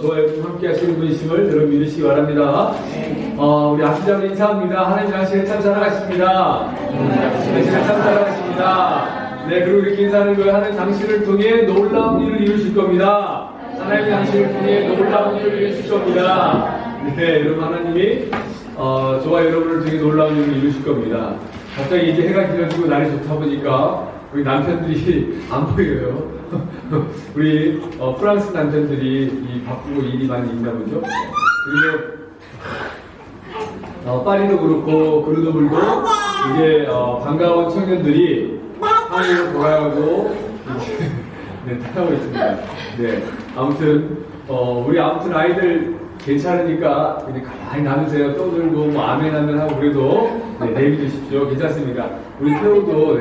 좋아요 좀 함께 하시는 분이심을 여러분 믿으시기 바랍니다. 우리 아시자분 인사합니다. 하나님 당신을 참 사랑하십니다. 당신을 참 사랑하십니다. 네, 그리고 이렇게 인사하는 거예요. 하나님 당신을 통해 놀라운 일을 이루실 겁니다. 하나님 당신을 통해 놀라운 일을 이루실 겁니다. 네, 여러분 하나님이 저와 여러분을 통해 놀라운 일을 이루실 겁니다. 갑자기 이제 해가 길어지고 날이 좋다 보니까 우리 남편들이 안 보여요. 우리 프랑스 남편들이 이 바쁘고 일이 많이 있나 보죠. 그리고 파리도 그렇고 그르도불도 이게 반가운 청년들이 파리로 돌아가고 네, 타고 있습니다. 네, 아무튼 우리 아이들 괜찮으니까 그냥 가만히 놔두세요. 떠들고 뭐 아멘 하고 그래도 네, 내비두십시오. 괜찮습니다. 우리 태우도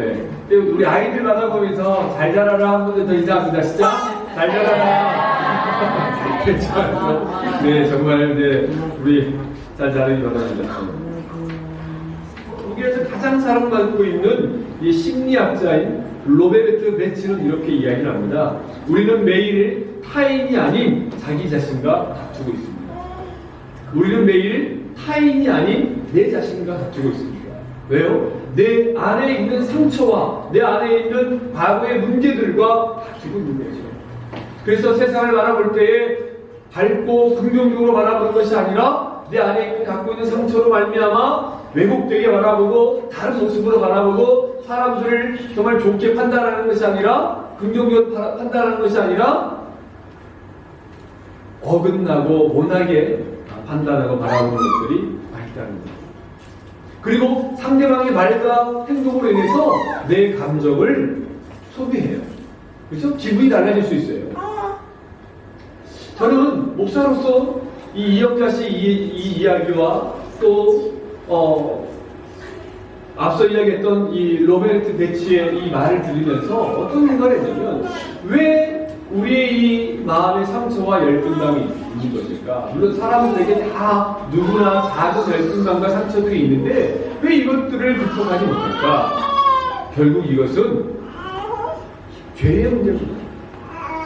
우리 아이들 만나보면서 잘 자라라 한 번 더 인사합니다. 진짜 잘 자라라. 괜찮죠? 네, 정말 우리 잘 자라기 바랍니다. 독일에서 가장 사랑받고 있는 이 심리학자인 로베르트 베츠는 이렇게 이야기를 합니다. 우리는 매일 타인이 아닌 자기 자신과 다투고 있습니다. 우리는 매일 타인이 아닌 내 자신과 다투고 있습니다. 왜요? 내 안에 있는 상처와 내 안에 있는 과거의 문제들과 다투고 있는 거죠. 그래서 세상을 바라볼 때에 밝고 긍정적으로 바라보는 것이 아니라 내 안에 갖고 있는 상처로 말미암아 왜곡되게 바라보고 다른 모습으로 바라보고 사람들을 정말 좋게 판단하는 것이 아니라 긍정적으로 판단하는 것이 아니라 어긋나고 못하게 판단하고 바라보는 것들이 많이 있다는 거예요. 그리고 상대방의 말과 행동으로 인해서 내 감정을 소비해요. 그래서 기분이 달라질 수 있어요. 저는 목사로서 이 이영자 씨 이 이야기와 또 앞서 이야기했던 이 로베르트 베치의 이 말을 들으면서 어떤 생각을 했냐면 왜 우리의 이 마음의 상처와 열등감이 있는 것일까? 물론 사람들에게 다 누구나 작은 열등감과 상처들이 있는데 왜 이것들을 극복하지 못할까? 결국 이것은 죄의 문제입니다.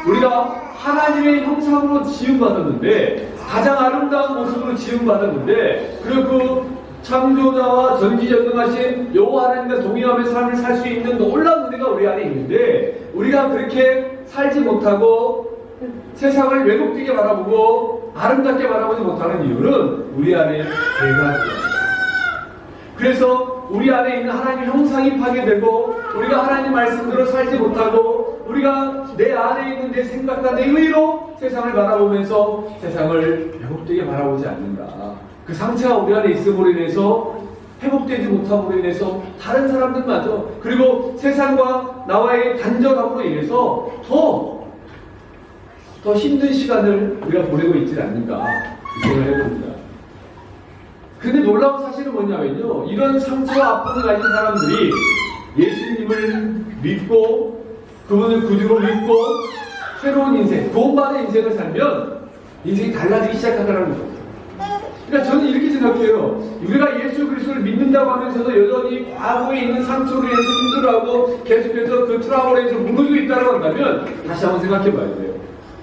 우리가 하나님의 형상으로 지음받았는데 가장 아름다운 모습으로 지음받았는데 그리고 그 창조자와 전지전능하신 여호와 하나님과 동행하며 삶을 살 수 있는 놀라운 은혜가 우리 안에 있는데 우리가 그렇게 살지 못하고 세상을 왜곡되게 바라보고 아름답게 바라보지 못하는 이유는 우리 안에 죄가 있습니다. 그래서 우리 안에 있는 하나님의 형상이 파괴되고 우리가 하나님 말씀대로 살지 못하고 우리가 내 안에 있는 내 생각과 내 의로 세상을 바라보면서 세상을 왜곡되게 바라보지 않는다. 그 상처가 우리 안에 있음으로 인해서 회복되지 못함으로 인해서 다른 사람들마저 그리고 세상과 나와의 단절함으로 인해서 더 힘든 시간을 우리가 보내고 있지 않는가 생각을 해봅니다. 근데 놀라운 사실은 뭐냐면요, 이런 상처와 아픔을 가진 사람들이 예수님을 믿고 그분을 구주로 믿고 새로운 인생, 구원받은 인생을 살면 인생이 달라지기 시작하더라는 거죠. 그러니까 저는 이렇게 생각해요. 우리가 예수 그리스도를 믿는다고 하면서도 여전히 과거에 있는 상처로 인해서 힘들어하고 계속해서 그 트라우마로 인해서 무너지고 있다고 한다면 다시 한번 생각해 봐야 돼요.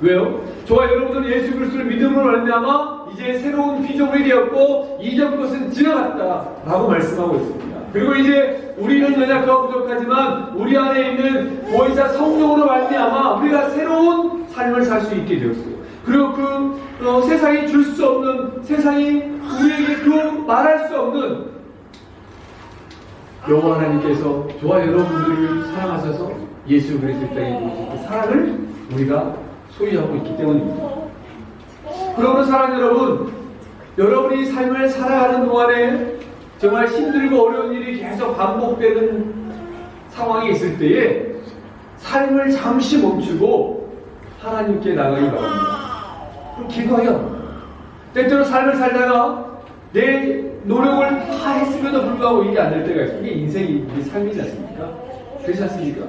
왜요? 저와 여러분들은 예수 그리스도를 믿음으로 말미암아 이제 새로운 피조물이 되었고 이전 것은 지나갔다 라고 말씀하고 있습니다. 그리고 이제 우리는 연약하고 부족하지만 우리 안에 있는 보혜사 성령으로 말미암아 우리가 새로운 삶을 살 수 있게 되었어요. 그리고 세상이 줄 수 없는, 세상이 우리에게 그 말할 수 없는 여호와 하나님께서 저와 여러분들을 사랑하셔서 예수 그리스도의 땅에 보내신 그 사랑을 우리가 소유하고 있기 때문입니다. 그러므로 사랑하는 여러분, 여러분이 삶을 살아가는 동안에 정말 힘들고 어려운 일이 계속 반복되는 상황이 있을 때에 삶을 잠시 멈추고 하나님께 나가기 바랍니다. 그럼 기도해요. 때때로 삶을 살다가 내 노력을 다 했음에도 불구하고 이게 안 될 때가 있어요. 이게 인생이, 이게 삶이지 않습니까? 그렇지 않습니까?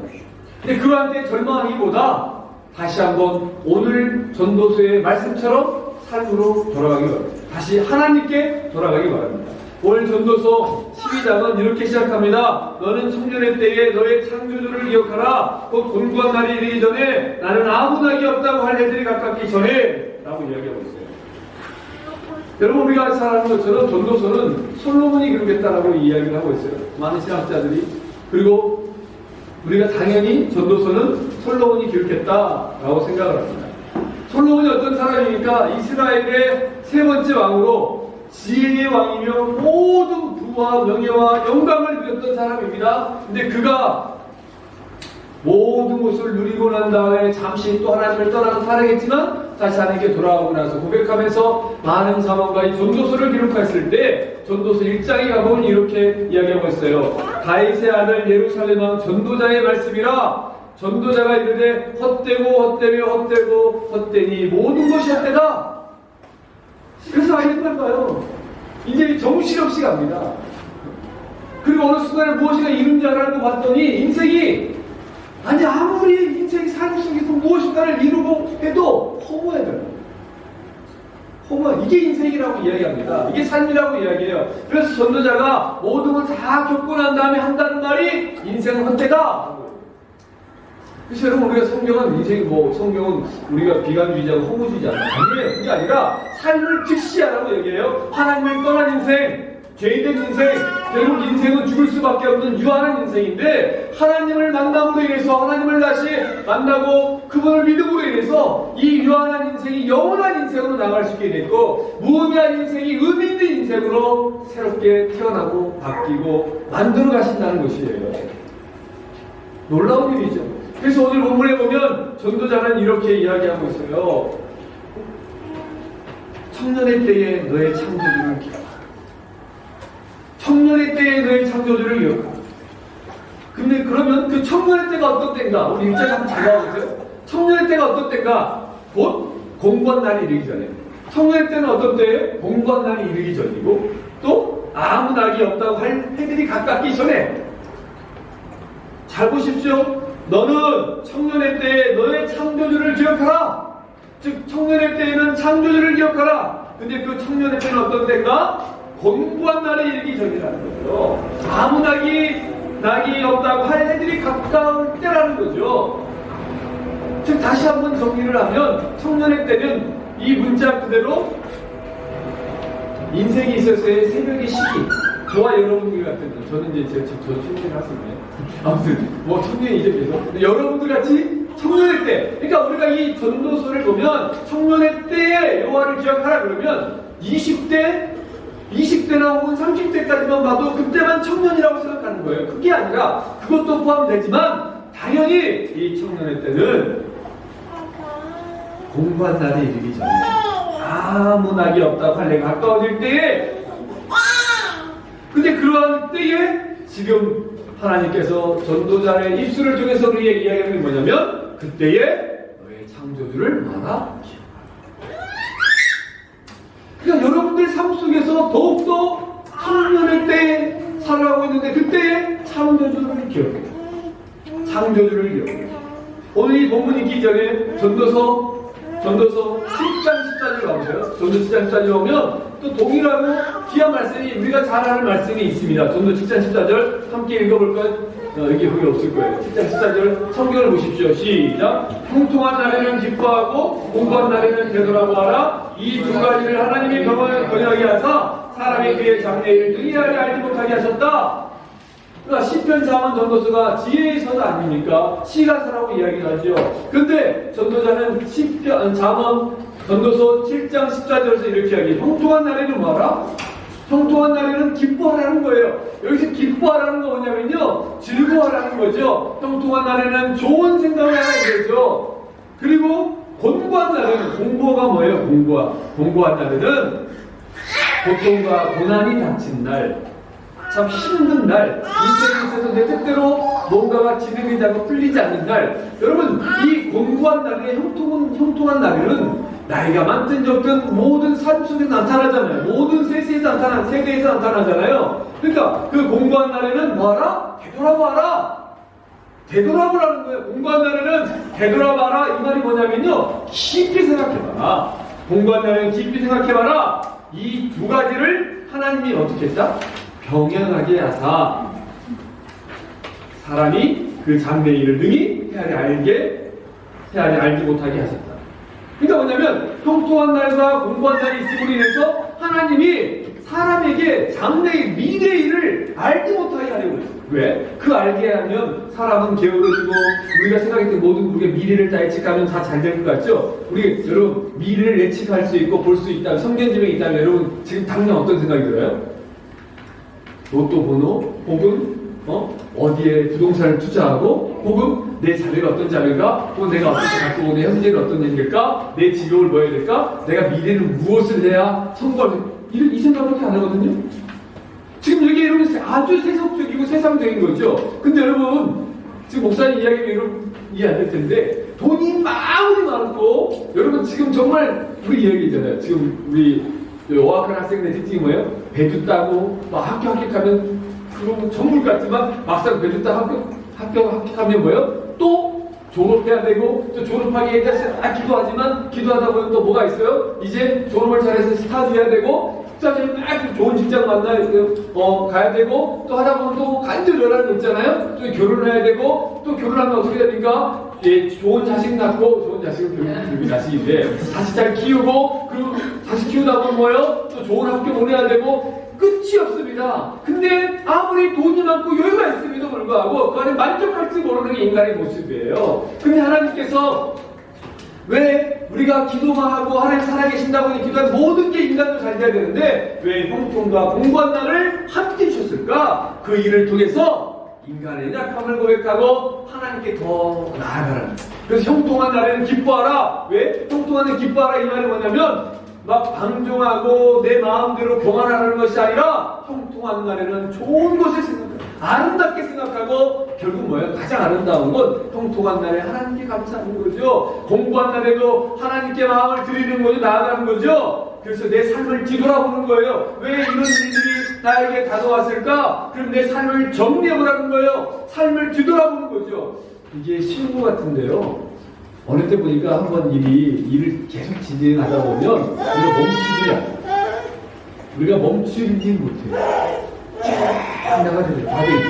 근데 그한테 절망하기보다 다시 한번 오늘 전도서의 말씀처럼 삶으로 돌아가기 바랍니다. 다시 하나님께 돌아가기 바랍니다. 오늘 전도서 12장은 이렇게 시작합니다. 너는 청년의 때에 너의 창조주를 기억하라. 곧 곤고한 날이 이르기 전에 나는 아무 낙이 없다고 할 해들이 가깝기 전에 라고 라고 이야기하고 있어요. 여러분, 우리가 잘 아는 것처럼 전도서는 솔로몬이 기록했다라고 이야기를 하고 있어요. 많은 신학자들이. 그리고 우리가 당연히 전도서는 솔로몬이 기록했다라고 생각을 합니다. 솔로몬이 어떤 사람입니까? 이스라엘의 세 번째 왕으로 지혜의 왕이며 모든 부와 명예와 영광을 누렸던 사람입니다. 근데 그가 모든 것을 누리고 난 다음에 잠시 또 하나님을 떠나서 살아겠지만 다시 하나님께 돌아오고 나서 고백하면서 많은 자만과 이 전도서를 기록했을 때 전도서 1장에 가보면 이렇게 이야기하고 있어요. 다윗의 아들 예루살렘 왕 전도자의 말씀이라. 전도자가 이르되 헛되고 헛되니 모든 것이 헛되다. 그래서 알겠단 봐요. 이제 정신없이 갑니다. 그리고 어느 순간에 무엇인가 이룬 줄 알고 봤더니 인생이 아무리 인생 삶 속에서 무엇인가를 이루고 해도 허무해져요. 이게 인생이라고 이야기합니다. 이게 삶이라고 이야기해요. 그래서 전도자가 모든 걸 다 겪고 난 다음에 한다는 말이 인생은 헛되다. 그래서 여러분, 우리가 성경은 성경은 우리가 비관주의자고 허무주의자가 아니에요. 그게 아니라 삶을 즉시하라고 얘기해요. 하나님을 떠난 인생, 죄인된 인생, 결국 인생은 죽을 수밖에 없는 유한한 인생인데 하나님을 만남으로 인해서 하나님을 다시 만나고 그분을 믿음으로 인해서 이 유한한 인생이 영원한 인생으로 나갈 수 있게 됐고 무의미한 인생이 의미 있는 인생으로 새롭게 태어나고 바뀌고 만들어 가신다는 것이에요. 놀라운 일이죠. 그래서 오늘 본문에 보면 전도자는 이렇게 이야기하고 있어요. 청년의 때에 너의 창조주를 기억하라. 청년의 때에 너의 창조주를 기억하라. 근데 그러면 그 청년의 때가 어떤 때인가? 우리 일절 한번 잘 나와보세요. 청년의 때가 어떤 때인가? 곧 공부한 날이 이르기 전에. 청년의 때는 어떤 때에? 공부한 날이 이르기 전이고 또 아무 낙이 없다고 할 해들이 가깝기 전에. 잘 보십시오. 너는 청년의 때에 너의 창조주를 기억하라. 즉 청년의 때에는 창조주를 기억하라. 근데 그 청년의 때는 어떤 때인가? 공부한 날에 이르기 전이라는 거죠. 아무 낙이 없다고 할 해들이 가까울 때라는 거죠. 즉 다시 한번 정리를 하면 청년의 때는 이 문자 그대로 인생에 있어서의 새벽의 시기. 저와 여러분들 같은 거, 저는 이제 저 청년을 하시네요. 아무튼 청년이죠 계속. 여러분들 같이 청년의 때. 그러니까 우리가 이 전도서를 보면 청년의 때에 여호와를 기억하라 그러면 20대나 혹은 30대까지만 봐도 그때만 청년이라고 생각하는 거예요. 그게 아니라 그것도 포함되지만 당연히 이 청년의 때는 공부한 날이 이르기 전에 아무 낙이 없다고 할 내가 가까워질 때에 근데 그러한 때에 지금 하나님께서 전도자의 입술을 통해서 우리에게 이야기하는 게 뭐냐면 그때에 너의 창조주를 말아 그러니까 여러분들 삶 속에서 더욱더 청년의 때에 살아가고 있는데 그때에 창조주를 기억해요. 창조주를 기억해요. 오늘 이 본문 읽기 전에 전도서 10장 14절 나오세요. 전도 10장 14절 오면 또 동일하고 귀한 말씀이 우리가 잘 아는 말씀이 있습니다. 전도 10장 14절 함께 읽어볼까요? 여기 거기 없을 거예요. 10장 14절 성경을 보십시오. 시작. 형통한 날에는 기뻐하고 공부한 날에는 되돌아보아라. 이 두 가지를 하나님이 변하게 하사 사람이 그의 장래일을 능히하게 알지 못하게 하셨다. 그러니까 시편 자문 전도서가 지혜의 서사 아닙니까? 시가서라고 이야기를 하죠. 근데 전도자는 시편 자문 전도서 7장 14절에서 이렇게 이야기해요. 형통한 날에는 뭐하라? 형통한 날에는 기뻐하라는 거예요. 여기서 기뻐하라는 거 뭐냐면요, 즐거워하라는 거죠. 형통한 날에는 좋은 생각을 하라 이거죠. 그리고 공부한 날에는, 공부가 뭐예요? 공부한 날에는 고통과 고난이 닥친 날, 참 힘든 날, 인생에 있어서 내 뜻대로 뭔가가 진행이 되고 풀리지 않는 날. 여러분, 이 공부한 날에 형통한 날에는 나이가 많든 적든 모든 삶 속에 나타나잖아요. 모든 세대에서 나타나잖아요. 그러니까 그 공부한 날에는 뭐하라? 되돌아봐라. 되돌아보라는 거예요. 공부한 날에는 되돌아봐라. 이 말이 뭐냐면요, 깊이 생각해봐라. 공부한 날에는 깊이 생각해봐라. 이 두 가지를 하나님이 어떻게 했다? 병행하게 하사 사람이 그 장래일을 능히 헤아려 알지 못하게 하셨다. 그러니까 뭐냐면 형통한 날과 공고한 날이 있음으로 인해서 하나님이 사람에게 장래의 미래일을 알지 못하게 하려고 했어요. 왜? 그 알게 하면 사람은 게으르지고 우리가 생각했던 모든 우리가 미래를 다 예측하면 다 잘 될 것 같죠? 우리 여러분 미래를 예측할 수 있고 볼 수 있다, 성견지명이 있다면 여러분 지금 당장 어떤 생각이 들어요? 로또 번호 혹은 어디에 부동산을 투자하고 혹은 내 자료가 어떤 자료가 혹은 내가 어떻게 갖고 오는 현재는 어떤 일일까? 내 직업을 뭐 해야 될까? 내가 미래는 무엇을 해야 성공할 이 생각밖에 안 하거든요. 지금 여기 여러분 아주 세속적이고 세상적인 거죠. 근데 여러분 지금 목사님 이야기가 여러분 이해 안 될 텐데 돈이 마음이 많고 여러분 지금 정말 우리 이야기잖아요. 지금 우리 어학한 학생들 특징이 뭐예요? 배도 따고 막 학교 합격하면 그러면 전물 같지만 막상 배도 따고 합격하면 뭐예요? 또 졸업해야 되고 또 졸업하기에 대해서 기도하지만 기도하다 보면 또 뭐가 있어요? 이제 졸업을 잘해서 스타 돼야 되고 스타되면 막 좋은 직장 가야 되고 또 하다 보면 또 간절 연하는 거 있잖아요. 또 결혼을 해야 되고 또 결혼하면 어떻게 됩니까? 예, 좋은 자식 낳고 좋은 자식은 결국 자식인데 자식 잘 키우고 그리고 자식 키우다 보면 뭐예요? 또 좋은 학교 보내야 되고 끝이 없습니다. 근데 아무리 돈이 많고 여유가 있음에도 불구하고 그 안에 만족할지 모르는 게 인간의 모습이에요. 근데 하나님께서 왜 우리가 기도만 하고 하나님 살아계신다고 하니 기도한 모든 게 인간도 잘 돼야 되는데 왜 형통과 공고한 날을 함께 주셨을까? 그 일을 통해서 인간의 약함을 고백하고 하나님께 더 나아가라. 그래서 형통한 날에는 기뻐하라. 왜? 형통한 날에 기뻐하라 이 말이 뭐냐면 막 방종하고 내 마음대로 교만하는 것이 아니라 형통한 날에는 좋은 것을 생각하고 아름답게 생각하고 결국 뭐예요? 가장 아름다운 건 형통한 날에 하나님께 감사하는 거죠. 공부한 날에도 하나님께 마음을 드리는 거죠. 나아가는 거죠. 그래서 내 삶을 뒤돌아보는 거예요. 왜 이런 일들이 나에게 다가왔을까? 그럼 내 삶을 정리해보라는 거예요. 삶을 뒤돌아보는 거죠. 이게 쉬운 것 같은데요. 어느 때 보니까 한번 일을 계속 진행하다 보면 우리가 멈추지 못해요. 쫙 나가야 돼요. 다 돼 있죠.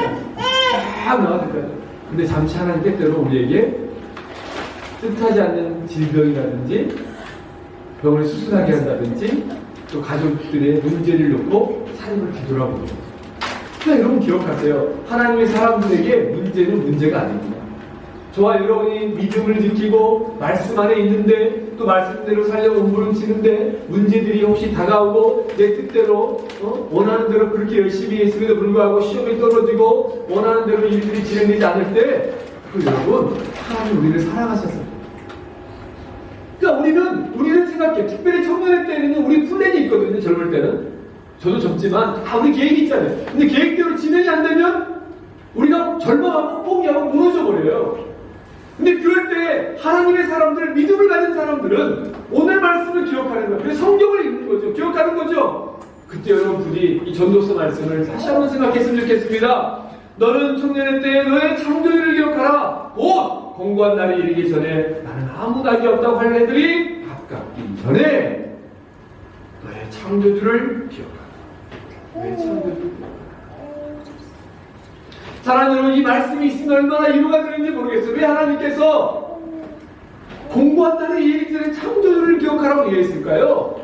쫙 나가야 돼요. 근데 잠시 하나님 때때로 우리에게 뜻하지 않는 질병이라든지 병을 수술하게 한다든지 또 가족들의 문제를 놓고 삶을 뒤돌아보는 거예요. 그러니까 여러분 기억하세요. 하나님의 사람들에게 문제는 문제가 아닙니다. 저와 여러분이 믿음을 지키고 말씀 안에 있는데 또 말씀대로 살려고 몸부림치는데 문제들이 혹시 다가오고 내 뜻대로 원하는 대로 그렇게 열심히 했음에도 불구하고 시험이 떨어지고 원하는 대로 일들이 진행되지 않을 때 여러분 하나님 우리를 사랑하셨어요. 그러니까 우리는 생각해. 특별히 청년의 때는 우리 플랜이 있거든요. 젊을 때는 저도 젊지만 우리 계획이 있잖아요. 근데 계획대로 진행이 안 되면 우리가 절망하고 포기하고 무너져 버려요. 근데 그럴 때 하나님의 사람들, 믿음을 가진 사람들은 오늘 말씀을 기억하는 거예요. 그래서 성경을 읽는 거죠. 기억하는 거죠. 그때 여러분들이 이 전도서 말씀을 다시 한번 생각했으면 좋겠습니다. 너는 청년의 때에 너의 창조주를 기억하라. 곧 공고한 날이 이르기 전에 나는 아무 낙이 없다고 할 애들이 가깝기 전에 너의 창조주를 기억하라. 너의 창조주를 기억하라. 사랑하는 여러분, 이 말씀이 있으면 얼마나 이유가 되는지 모르겠어요. 왜 하나님께서 공고한 날에 이르기 전에 창조주를 기억하라고 얘기했을까요?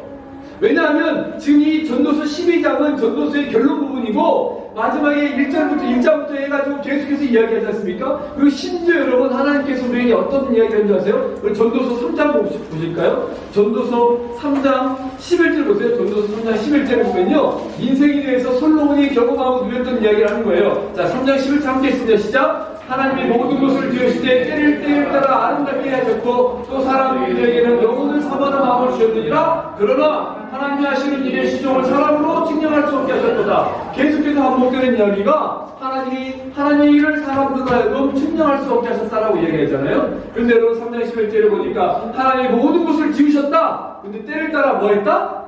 왜냐하면 지금 이 전도서 12장은 전도서의 결론 부분이고 마지막에 1장부터 해가지고 계속해서 이야기하지 않습니까? 그리고 심지어 여러분 하나님께서 우리에게 어떤 이야기를 하는지 아세요? 우리 전도서 3장 보실까요? 전도서 3장 11절 보세요. 전도서 3장 11절을 보면요, 인생에 대해서 솔로몬이 경험하고 누렸던 이야기를 하는 거예요. 자, 3장 11절 함께 했습니다. 시작! 하나님이 모든 것을 지으실 때 때를 따라 아름답게 하셨고 또 사람들에게는 영혼을 사모하는 마음을 주셨느니라. 그러나 하나님이 하시는 일의 시종을 사람으로 측량할 수 없게 하셨도다. 계속해서 반복되는 이야기가 하나님의 일을 사람으로 하여금 측량할 수 없게 하셨다라고 이야기하잖아요. 그런데 여러분 3장 11절에 보니까 하나님이 모든 것을 지으셨다. 근데 때를 따라 뭐 했다?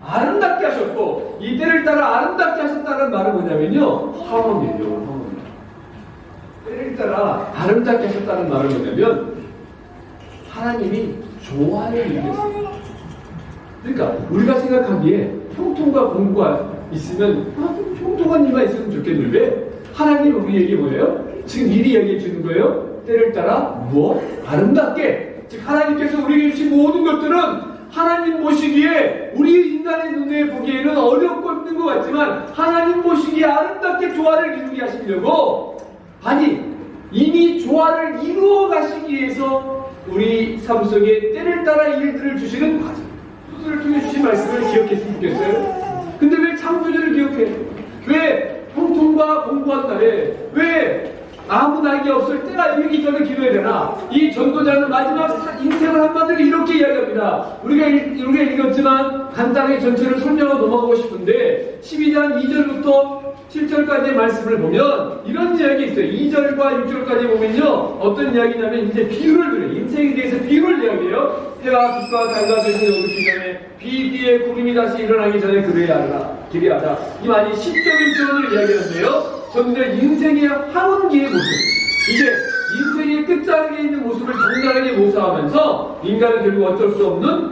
아름답게 하셨고, 이 때를 따라 아름답게 하셨다는 말은 뭐냐면요, 화원이에요. 때를 따라 아름답게 하셨다는 말은 뭐냐면 하나님이 좋아하는 일이었어요. 그러니까 우리가 생각하기에 형통과 공고가 있으면 좀 형통한 일만 있으면 좋겠는데 하나님 우리에게 뭐예요? 지금 미리 얘기해 주는 거예요. 때를 따라 무엇? 아름답게. 즉 하나님께서 우리에게 주신 모든 것들은 하나님 보시기에 우리 인간의 눈에 보기에는 어렵고 힘든 것 같지만 하나님 보시기에 아름답게 조화를 이루게 하시려고 아니 이미 조화를 이루어 가시기 위해서 우리 삶 속에 때를 따라 일들을 주시는 과정 그들을 통해 주신 말씀을 기억했으면 좋겠어요. 근데 왜 창조주를 기억해? 왜 형통과 공부한 날에 왜 아무 낙이 없을 때가 이르기 전에 기도해야 되나? 이 전도자는 마지막 인생을 한마디로 이렇게 이야기합니다. 우리가 읽었지만 간단하게 전체를 설명하고 넘어가고 싶은데 12장 2절부터 7절까지의 말씀을 보면 이런 이야기 있어요. 2절과 6절까지 보면요. 어떤 이야기냐면 이제 비유를 들어요. 인생에 대해서 비유를 이야기해요. 해와 빛과 달과 빛이 어둡기 전에 비 뒤에 구름이 다시 일어나기 전에 기대하라. 이 말이 시적인 표현을 이야기하는데요. 저는 인생의 하원기의 모습, 이제 인생의 끝자락에 있는 모습을 정갈하게 묘사하면서 인간은 결국 어쩔 수 없는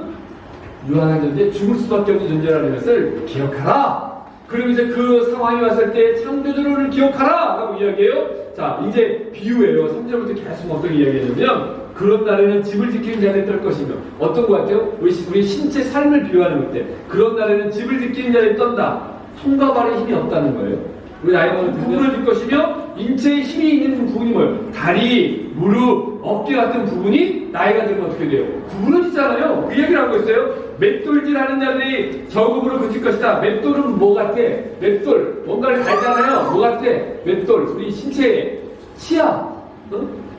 유한한 존재, 죽을 수밖에 없는 존재라는 것을 기억하라. 그리고 이제 그 상황이 왔을 때 창조주를 기억하라! 라고 이야기해요. 자, 이제 비유예요. 3절부터 계속 어떻게 이야기하냐면 그런 날에는 집을 지키는 자들이 떨 것이며 어떤 것 같아요? 우리 신체 삶을 비유하는 건데 그런 날에는 집을 지키는 자들이 떤다. 손과 발에 힘이 없다는 거예요. 우리 나이 먹은 부분을 줄 것이며 인체에 힘이 있는 부분이 뭐예요? 다리, 무릎, 어깨 같은 부분이 나이가 들면 어떻게 돼요? 구부러지잖아요. 그 얘기를 하고 있어요. 맷돌질하는 자들이 저급으로 그칠 것이다. 맷돌은 뭐 같아? 맷돌 뭔가를 갈잖아요. 뭐 같아? 맷돌 우리 신체에 치아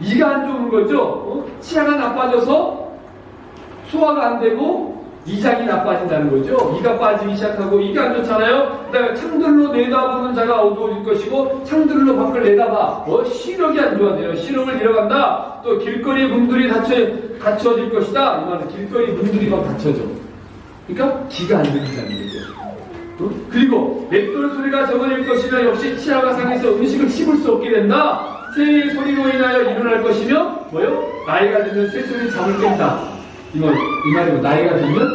이가 안 좋은 거죠. 치아가 나빠져서 소화가 안 되고 이장이 나빠진다는 거죠. 이가 빠지기 시작하고 이가 안 좋잖아요. 그다음에 창들로 내다보는 자가 어두워질 것이고 창들로 밖을 내다봐 시력이 안 좋아져요. 시력을 잃어간다. 또 길거리 문들이 닫혀질 것이다. 이 말은 길거리 문들이 막 닫혀져. 그러니까 기가 안 들린다는 거죠. 그리고 맷돌 소리가 적어질 것이며 역시 치아가 상해서 음식을 씹을 수 없게 된다. 새의 소리로 인하여 일어날 것이며 뭐요? 나이가 들면 새소리 잠을 깬다. 이 말이 나이가 들면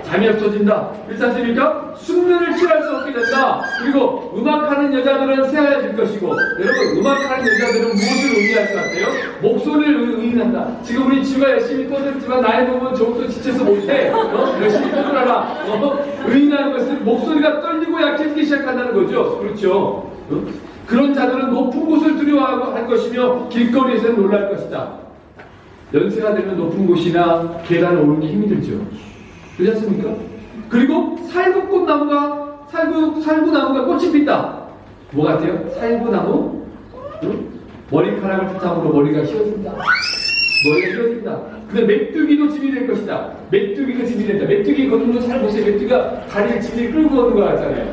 잠이 없어진다. 그렇지 않습니까? 숙면을 취할 수 없게 된다. 그리고 음악하는 여자들은 새하얘질 것이고 여러분 음악하는 여자들은 무엇을 의미할 것 같아요? 목소리를 의미한다. 지금 우리 지우가 열심히 떠들지만 나이 보면 저것도 지쳐서 못해. 열심히 떠들어라. 의미하는 것은 목소리가 떨리고 약해지기 시작한다는 거죠. 그렇죠. 그런 자들은 높은 곳을 두려워하고 할 것이며 길거리에서는 놀랄 것이다. 연세가 되면 높은 곳이나 계단을 오르는 게 힘이 들죠. 그렇지 않습니까? 그리고 살구나무가 꽃이 핀다. 뭐 같아요? 살구나무? 머리카락을 바탕으로 머리가 휘어진다. 근데 메뚜기도 집이 될 것이다. 메뚜기가 집이 된다. 메뚜기 걷는 거 잘 보세요. 메뚜기가 다리를 집이 끌고 걷는 거 같잖아요.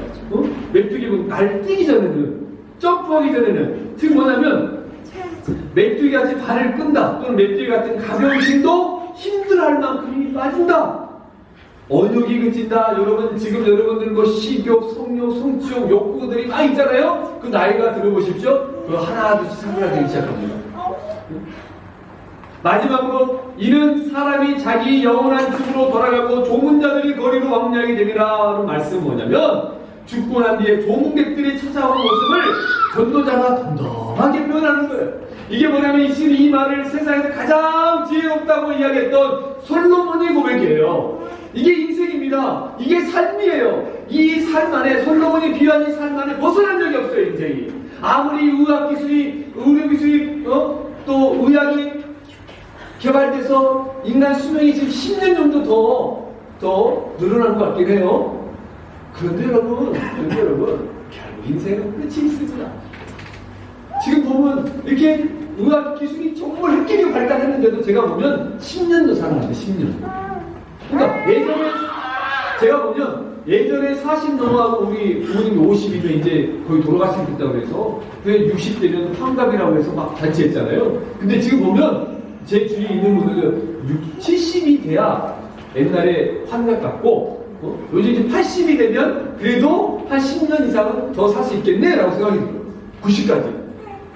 메뚜기는 날뛰기 전에는 점프하기 전에는 지금 뭐냐면 메뚜기 같이 발을 끈다. 또는 메뚜기 같은 가벼운 힘도 힘들어할 만큼 힘이 빠진다. 언욕이 그친다. 여러분 지금 여러분들 뭐 식욕, 성욕, 성취욕, 욕구들이 막 있잖아요. 그 나이가 들어보십시오. 그거 하나둘씩 사그라들기 시작합니다. 마지막으로 이는 사람이 자기 영원한 집으로 돌아가고 종은 자들이 거리로 왕래하게 되리라는 말씀은 뭐냐면 죽고 난 뒤에 종객들이 찾아온 모습을 전도자가 덤덤하게 표현하는 거예요. 이게 뭐냐면 이 말을 세상에서 가장 지혜롭다고 이야기했던 솔로몬의 고백이에요. 이게 인생입니다. 이게 삶이에요. 이 삶 안에 솔로몬이 비유한 이 삶 안에 벗어난 적이 없어요. 인생이 아무리 의료기술이 또 의학이 개발돼서 인간 수명이 지금 10년 정도 더 늘어난 것 같긴 해요. 그런데 여러분 결국 인생은 끝이 있습니다. 지금 보면 이렇게 의학 기술이 정말 획기적으로 발달했는데도 제가 보면 10년도 살아났는데 10년. 그러니까 예전에 제가 보면 예전에 40 넘어가고 우리 부모님이 50이면 이제 거의 돌아가시고 있다고 그래서 60대면 환갑이라고 해서 막 잔치했잖아요. 근데 지금 보면 제 주위에 있는 분들은 70이 돼야 옛날에 환갑 같고 요즘 이제 80이 되면 그래도 한 10년 이상은 더 살 수 있겠네 라고 생각이 들어요. 90까지.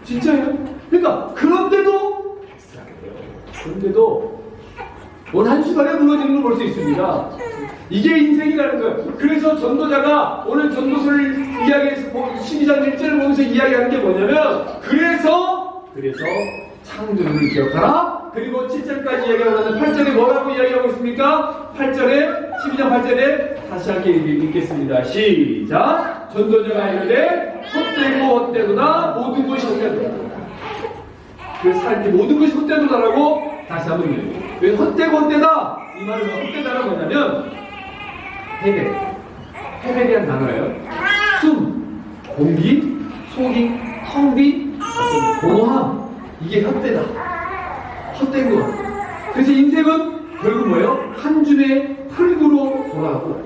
진짜예요? 그러니까 그런데도 오늘 한순간에 무너지는 걸 볼 수 있습니다. 이게 인생이라는 거예요. 그래서 전도자가 오늘 전도서를 이야기해서 12장 1절을 보면서 이야기하는 게 뭐냐면 그래서 그래서 창조주를 기억하라. 그리고 7절까지 이야기하고 나서 8절에 뭐라고 이야기하고 있습니까? 8절에 12장 8절에 다시 함께 읽겠습니다. 시작. 전도자가 이르되 헛되고 헛되도다 모든 것이 헛되도다. 그래서 사람들이 모든 것이 헛되도다라고 다시 한번 읽어요. 왜 헛되고 헛되다? 이 말은 헛되다는 뭐냐면 헤베이란 단어예요. 숨, 공기, 속이, 텅비, 공허함. 이게 헛되다. 헛된 것. 그래서 인생은 결국 뭐예요? 한 줌의 흙으로 돌아가고.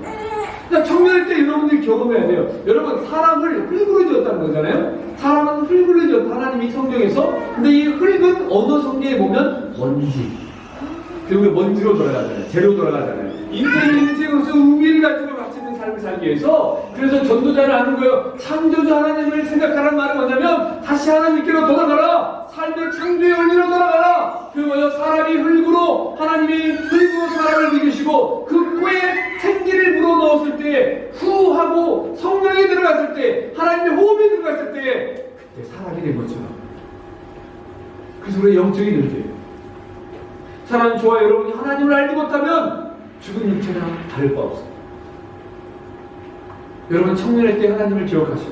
그러니까 청년일 때 여러분들이 경험해야 돼요. 여러분, 사람을 흙으로 지었다는 거잖아요. 사람은 흙으로 지었다. 하나님이 성경에서. 근데 이 흙은 언어 성경에 보면 먼지. 그리고 먼지로 돌아가잖아요. 재로 돌아가잖아요. 인생으로서 의미를 가지고 가치 있는 삶을 살기 위해서. 그래서 전도자를 하는 거예요. 창조주 하나님을 생각하라는 말은 뭐냐면 다시 하나님께로 돌아가라. 삶의 창조의 원리로 돌아가라. 그 뭐예요? 사람이 흙으로, 하나님이 흙으로 사람을 이기시고 그 꾀에 생기를 불어넣었을 때, 후하고 성령이 들어갔을 때, 하나님의 호흡이 들어갔을 때 그때 사람이 된 거죠. 그래서 우리의 영적인 일이에요. 사람 저와 여러분이 하나님을 알지 못하면 죽은 육체나 다를 바 없습니다. 여러분 청년의 때 하나님을 기억하시고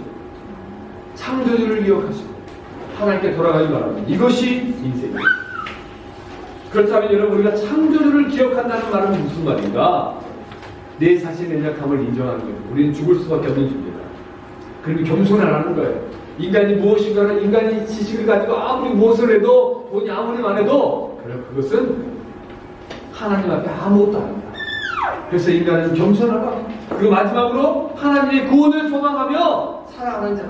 창조주를 기억하시고 하나님께 돌아가기 바랍니다. 이것이 인생입니다. 그렇다면 여러분 우리가 창조주를 기억한다는 말은 무슨 말인가? 내 자신의 연약함을 인정하는 거예요. 우리는 죽을 수밖에 없는 존재다. 그리고 겸손하라는 거예요. 인간이 무엇인가를 인간이 지식을 가지고 아무리 무엇을 해도 돈이 아무리 많아도 그것은 하나님 앞에 아무것도 아닙니다. 그래서 인간은 겸손하라. 그리고 마지막으로 하나님의 구원을 소망하며 살아가는 자라.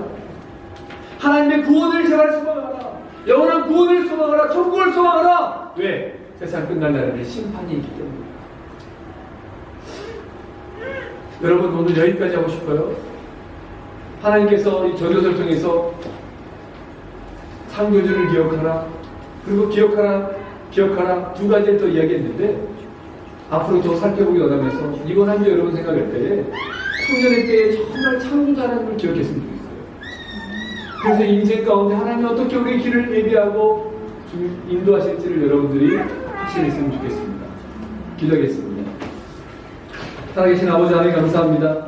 하나님의 구원을 제발 소망하라. 영원한 구원을 소망하라. 천국을 소망하라. 왜? 세상 끝날 날에 심판이 있기 때문입니다. 여러분 오늘 여기까지 하고 싶어요. 하나님께서 이 전도서를 통해서 창조주를 기억하라. 그리고 기억하라 두 가지를 또 이야기했는데 앞으로 더 살펴보기 원하면서 이번 한 주 여러분 생각할 때에 청년의 때에 정말 창조자 하나님을 기억했으면 좋겠어요. 그래서 인생 가운데 하나님이 어떻게 우리의 길을 예비하고 인도하실지를 여러분들이 확신했으면 좋겠습니다. 기도하겠습니다. 살아계신 아버지 하나님 감사합니다.